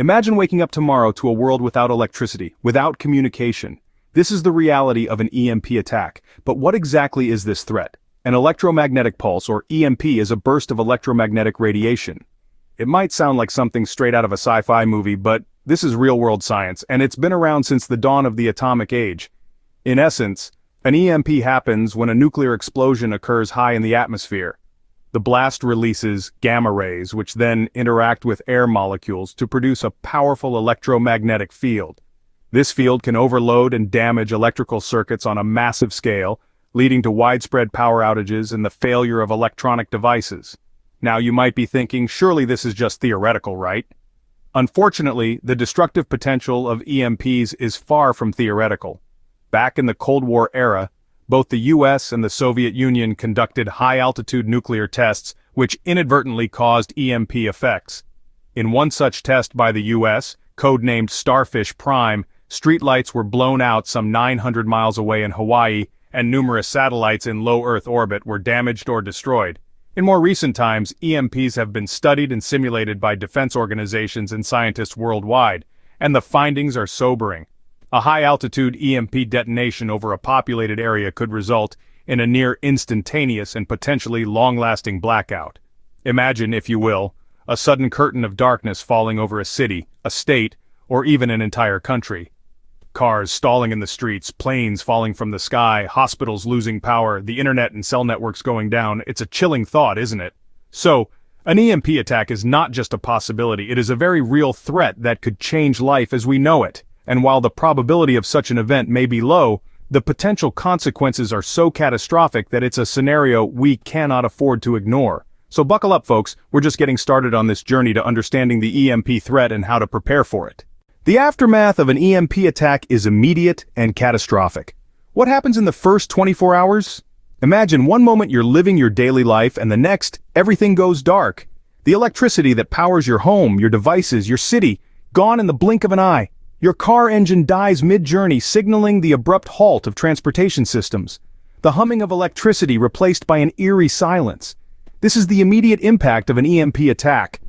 Imagine waking up tomorrow to a world without electricity, without communication. This is the reality of an EMP attack. But what exactly is this threat? An electromagnetic pulse, or EMP, is a burst of electromagnetic radiation. It might sound like something straight out of a sci-fi movie, but this is real-world science, and it's been around since the dawn of the atomic age. In essence, an EMP happens when a nuclear explosion occurs high in the atmosphere. The blast releases gamma rays, which then interact with air molecules to produce a powerful electromagnetic field. This field can overload and damage electrical circuits on a massive scale, leading to widespread power outages and the failure of electronic devices. Now you might be thinking, surely this is just theoretical, right? Unfortunately, the destructive potential of EMPs is far from theoretical. Back in the Cold War era, both the US and the Soviet Union conducted high-altitude nuclear tests, which inadvertently caused EMP effects. In one such test by the US, codenamed Starfish Prime, streetlights were blown out some 900 miles away in Hawaii, and numerous satellites in low Earth orbit were damaged or destroyed. In more recent times, EMPs have been studied and simulated by defense organizations and scientists worldwide, and the findings are sobering. A high-altitude EMP detonation over a populated area could result in a near-instantaneous and potentially long-lasting blackout. Imagine, if you will, a sudden curtain of darkness falling over a city, a state, or even an entire country. Cars stalling in the streets, planes falling from the sky, hospitals losing power, the internet and cell networks going down. It's a chilling thought, isn't it? So, an EMP attack is not just a possibility, it is a very real threat that could change life as we know it. And while the probability of such an event may be low, the potential consequences are so catastrophic that it's a scenario we cannot afford to ignore. So buckle up, folks, we're just getting started on this journey to understanding the EMP threat and how to prepare for it. The aftermath of an EMP attack is immediate and catastrophic. What happens in the first 24 hours? Imagine one moment you're living your daily life and the next, everything goes dark. The electricity that powers your home, your devices, your city, gone in the blink of an eye. Your car engine dies mid-journey, signaling the abrupt halt of transportation systems. The humming of electricity replaced by an eerie silence. This is the immediate impact of an EMP attack.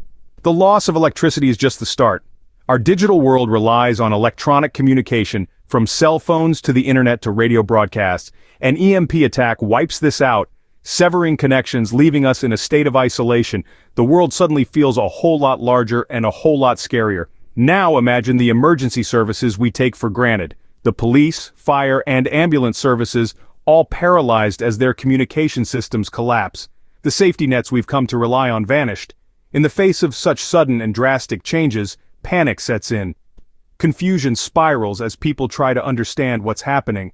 The loss of electricity is just the start. Our digital world relies on electronic communication, from cell phones to the internet to radio broadcasts. An EMP attack wipes this out, severing connections, leaving us in a state of isolation. The world suddenly feels a whole lot larger and a whole lot scarier. Now imagine the emergency services we take for granted. The police, fire, and ambulance services, all paralyzed as their communication systems collapse. The safety nets we've come to rely on vanished. In the face of such sudden and drastic changes, panic sets in. Confusion spirals as people try to understand what's happening.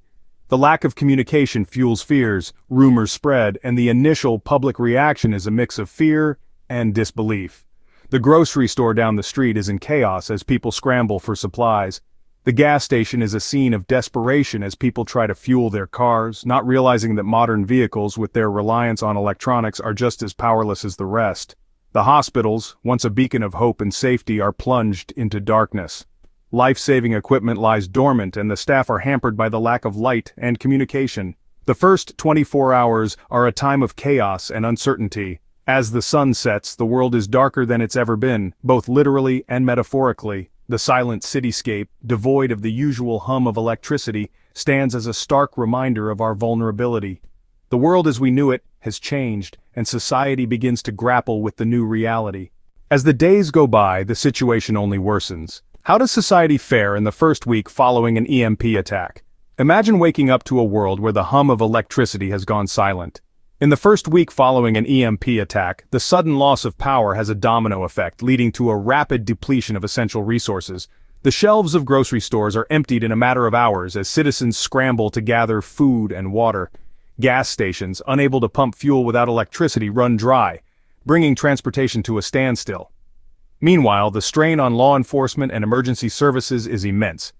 The lack of communication fuels fears, rumors spread, and the initial public reaction is a mix of fear and disbelief. The grocery store down the street is in chaos as people scramble for supplies. The gas station is a scene of desperation as people try to fuel their cars, not realizing that modern vehicles with their reliance on electronics are just as powerless as the rest. The hospitals, once a beacon of hope and safety, are plunged into darkness. Life-saving equipment lies dormant and the staff are hampered by the lack of light and communication. The first 24 hours are a time of chaos and uncertainty. As the sun sets, the world is darker than it's ever been, both literally and metaphorically. The silent cityscape, devoid of the usual hum of electricity, stands as a stark reminder of our vulnerability. The world as we knew it has changed, and society begins to grapple with the new reality. As the days go by, the situation only worsens. How does society fare in the first week following an EMP attack? Imagine waking up to a world where the hum of electricity has gone silent. In the first week following an EMP attack, the sudden loss of power has a domino effect, leading to a rapid depletion of essential resources. The shelves of grocery stores are emptied in a matter of hours as citizens scramble to gather food and water. Gas stations, unable to pump fuel without electricity, run dry, bringing transportation to a standstill. Meanwhile, the strain on law enforcement and emergency services is immense.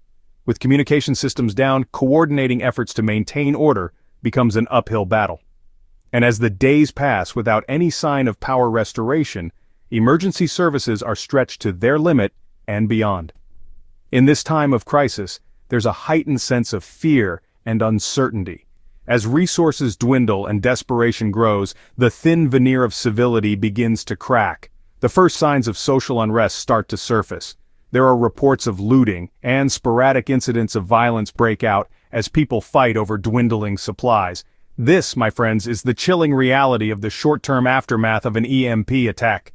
With communication systems down, coordinating efforts to maintain order becomes an uphill battle. And as the days pass without any sign of power restoration, emergency services are stretched to their limit and beyond. In this time of crisis, there's a heightened sense of fear and uncertainty. As resources dwindle and desperation grows, the thin veneer of civility begins to crack. The first signs of social unrest start to surface. There are reports of looting, and sporadic incidents of violence break out as people fight over dwindling supplies. This, my friends, is the chilling reality of the short-term aftermath of an EMP attack.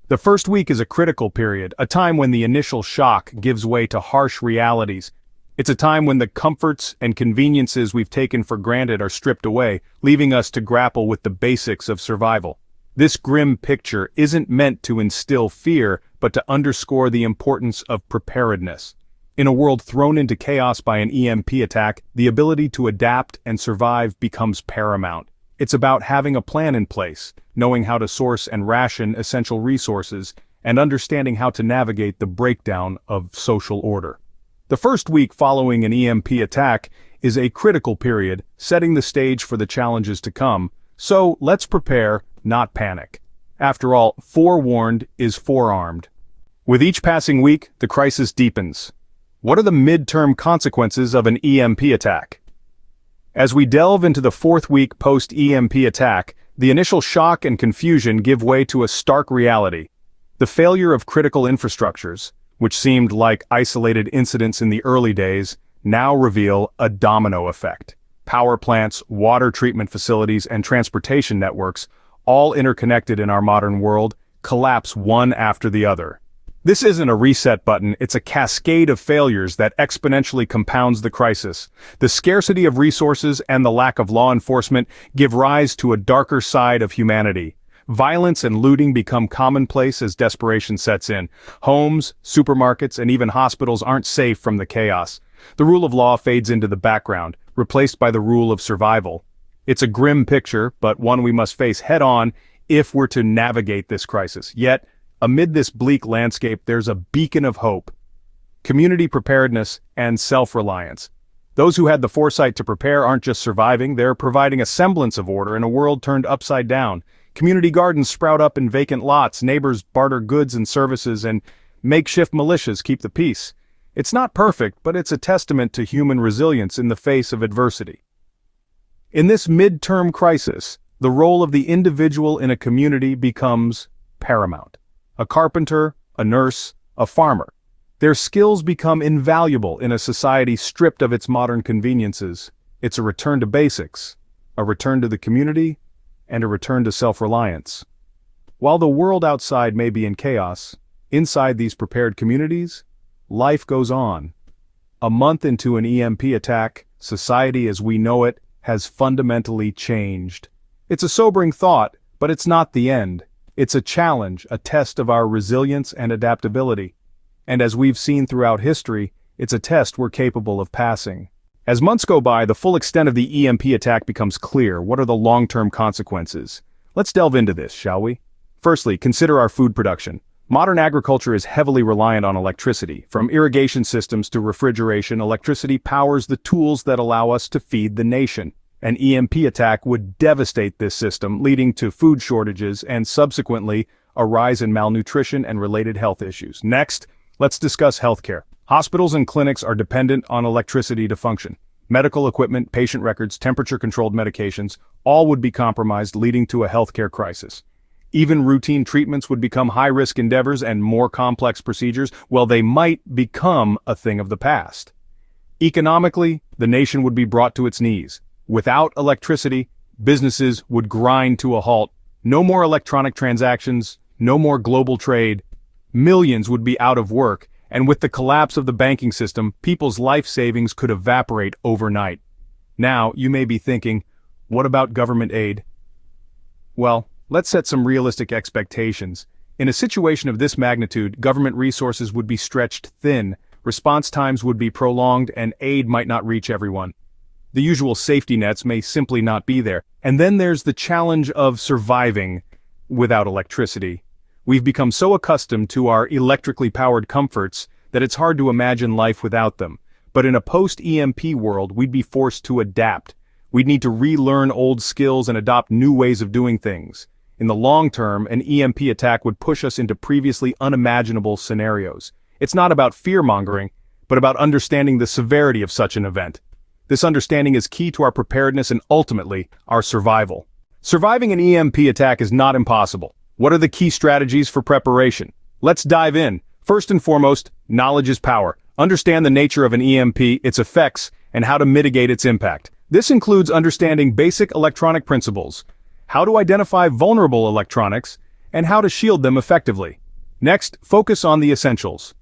The first week is a critical period, a time when the initial shock gives way to harsh realities. It's a time when the comforts and conveniences we've taken for granted are stripped away, leaving us to grapple with the basics of survival. This grim picture isn't meant to instill fear, but to underscore the importance of preparedness. In a world thrown into chaos by an EMP attack, the ability to adapt and survive becomes paramount. It's about having a plan in place, knowing how to source and ration essential resources, and understanding how to navigate the breakdown of social order. The first week following an EMP attack is a critical period, setting the stage for the challenges to come. So let's prepare, not panic. After all, forewarned is forearmed. With each passing week, the crisis deepens. What are the midterm consequences of an EMP attack? As we delve into the fourth week post-EMP attack, the initial shock and confusion give way to a stark reality. The failure of critical infrastructures, which seemed like isolated incidents in the early days, now reveal a domino effect. Power plants, water treatment facilities, and transportation networks, all interconnected in our modern world, collapse one after the other. This isn't a reset button, it's a cascade of failures that exponentially compounds the crisis. The scarcity of resources and the lack of law enforcement give rise to a darker side of humanity. Violence and looting become commonplace as desperation sets in. Homes, supermarkets, and even hospitals aren't safe from the chaos. The rule of law fades into the background, replaced by the rule of survival. It's a grim picture, but one we must face head-on if we're to navigate this crisis. Yet, amid this bleak landscape, there's a beacon of hope. Community preparedness and self-reliance. Those who had the foresight to prepare aren't just surviving, they're providing a semblance of order in a world turned upside down. Community gardens sprout up in vacant lots, neighbors barter goods and services, and makeshift militias keep the peace. It's not perfect, but it's a testament to human resilience in the face of adversity. In this midterm crisis, the role of the individual in a community becomes paramount. A carpenter, a nurse, a farmer. Their skills become invaluable in a society stripped of its modern conveniences. It's a return to basics, a return to the community, and a return to self-reliance. While the world outside may be in chaos, inside these prepared communities, life goes on. A month into an EMP attack, society as we know it has fundamentally changed. It's a sobering thought, but it's not the end. It's a challenge, a test of our resilience and adaptability. And as we've seen throughout history, it's a test we're capable of passing. As months go by, the full extent of the EMP attack becomes clear. What are the long-term consequences? Let's delve into this, shall we? Firstly, consider our food production. Modern agriculture is heavily reliant on electricity. From irrigation systems to refrigeration, electricity powers the tools that allow us to feed the nation. An EMP attack would devastate this system, leading to food shortages and subsequently a rise in malnutrition and related health issues. Next, let's discuss healthcare. Hospitals and clinics are dependent on electricity to function. Medical equipment, patient records, temperature-controlled medications, all would be compromised, leading to a healthcare crisis. Even routine treatments would become high-risk endeavors, and more complex procedures, well, they might become a thing of the past. Economically, the nation would be brought to its knees. Without electricity, businesses would grind to a halt. No more electronic transactions, no more global trade. Millions would be out of work, and with the collapse of the banking system, people's life savings could evaporate overnight. Now, you may be thinking, what about government aid? Well, let's set some realistic expectations. In a situation of this magnitude, government resources would be stretched thin, response times would be prolonged, and aid might not reach everyone. The usual safety nets may simply not be there. And then there's the challenge of surviving without electricity. We've become so accustomed to our electrically powered comforts that it's hard to imagine life without them. But in a post-EMP world, we'd be forced to adapt. We'd need to relearn old skills and adopt new ways of doing things. In the long term, an EMP attack would push us into previously unimaginable scenarios. It's not about fear-mongering, but about understanding the severity of such an event. This understanding is key to our preparedness and ultimately, our survival. Surviving an EMP attack is not impossible. What are the key strategies for preparation? Let's dive in. First and foremost, knowledge is power. Understand the nature of an EMP, its effects, and how to mitigate its impact. This includes understanding basic electronic principles, how to identify vulnerable electronics, and how to shield them effectively. Next, focus on the essentials.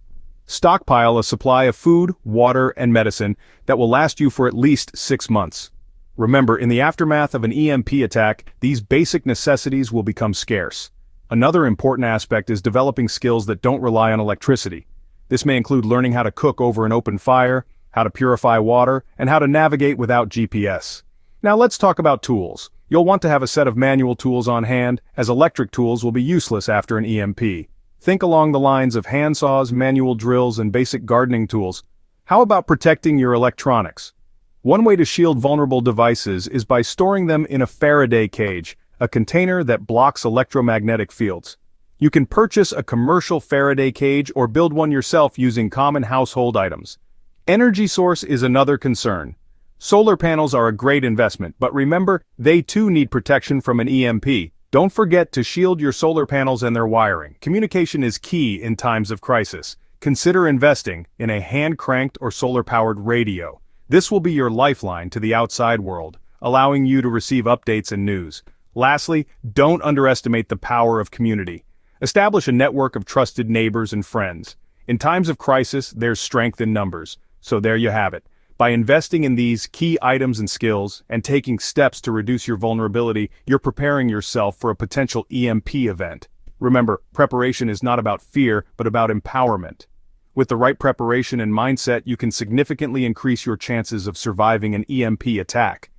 Stockpile a supply of food, water, and medicine that will last you for at least 6 months. Remember, in the aftermath of an EMP attack, these basic necessities will become scarce. Another important aspect is developing skills that don't rely on electricity. This may include learning how to cook over an open fire, how to purify water, and how to navigate without GPS. Now let's talk about tools. You'll want to have a set of manual tools on hand, as electric tools will be useless after an EMP. Think along the lines of handsaws, manual drills, and basic gardening tools. How about protecting your electronics? One way to shield vulnerable devices is by storing them in a Faraday cage, a container that blocks electromagnetic fields. You can purchase a commercial Faraday cage or build one yourself using common household items. Energy source is another concern. Solar panels are a great investment, but remember, they too need protection from an EMP. Don't forget to shield your solar panels and their wiring. Communication is key in times of crisis. Consider investing in a hand-cranked or solar-powered radio. This will be your lifeline to the outside world, allowing you to receive updates and news. Lastly, don't underestimate the power of community. Establish a network of trusted neighbors and friends. In times of crisis, there's strength in numbers. So there you have it. By investing in these key items and skills, and taking steps to reduce your vulnerability, you're preparing yourself for a potential EMP event. Remember, preparation is not about fear, but about empowerment. With the right preparation and mindset, you can significantly increase your chances of surviving an EMP attack.